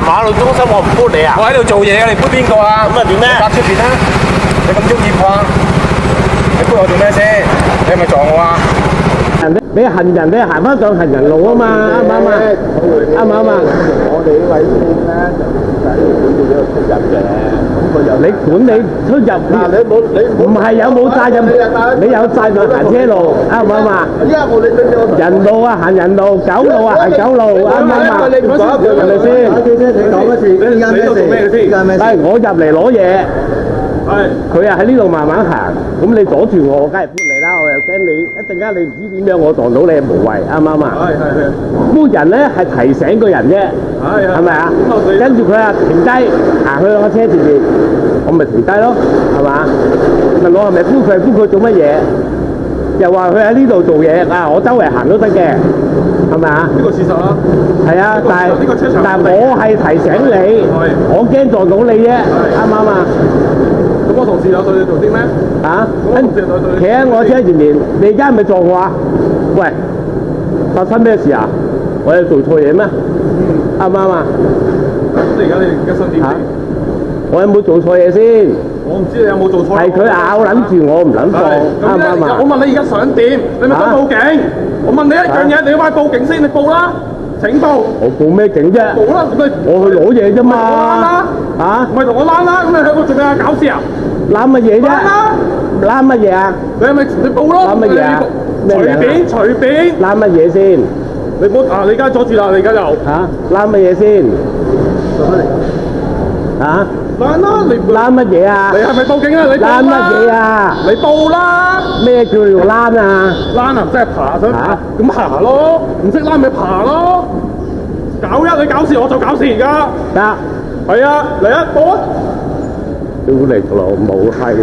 馬路中心我唔搬你啊？我喺度做嘢啊，你搬邊個啊？咁啊點咧？搭出邊啦！你咁中意逛，你搬我做咩先？你係咪撞我啊？你行人你行翻上行人路啊嘛，啱唔啱啊？啱唔啱啊？我哋呢位先咧就唔使管理呢個出入嘅，咁佢又你管理出入嗱你冇唔係有冇責任？你有責任行車路，啱唔啱啊？依家我哋對我人路啊行人路，狗路啊行狗路，啱唔啱啊？係咪先？你講一次，依家咩事？依家咩事？係我入嚟攞嘢，佢啊喺呢度慢慢行，咁你阻住我，我梗係搬你啦，我又驚你一陣間你唔知點樣，我撞到你無謂，啱唔啱啊？搬人咧係提醒個人啫，係咪啊？跟住佢啊停低，行去我車前面，我咪停低咯，係嘛？問我係咪搬佢做乜嘢？又話佢喺呢度做嘢啊！我周圍行都得嘅，係咪啊？呢個事實啦。係啊，但係我係提醒你，我驚撞到你啫，啱唔啱啊？咁我同事有對你做啲咩？啊！企喺我車前面，你而家係咪撞我啊？喂，發生咩事啊？我有做錯嘢咩？啱唔啱啊？咁而家想點先？我有冇做錯嘢先？我唔知你有冇做錯。係佢咬撚住我唔撚放，啱唔啱啊？我問你而家想點？你咪想報警？我問你一樣嘢，你要唔要報警先？你報啦！請報！我報咩警啫？報啦！我去攞嘢啫嘛！嚇！唔係同我躝啦！咁你喺度做咩啊？搞事啊！攬乜嘢啫？攬乜嘢啊？你係咪你報咯？攬乜嘢啊？隨便。攬乜嘢先？你唔好啊！你而家阻住啦！你而家又嚇攬乜嘢先？嚇？躝啦！你攬乜嘢啊？你係咪報警啊？你攬乜嘢啊？你報啦！咩叫做躝啊？躝啊，即係爬上咁爬咯，唔識躝咪爬咯。你搞事我就搞事而家。得。係啊，嚟啊，報啊！屌你老母閪！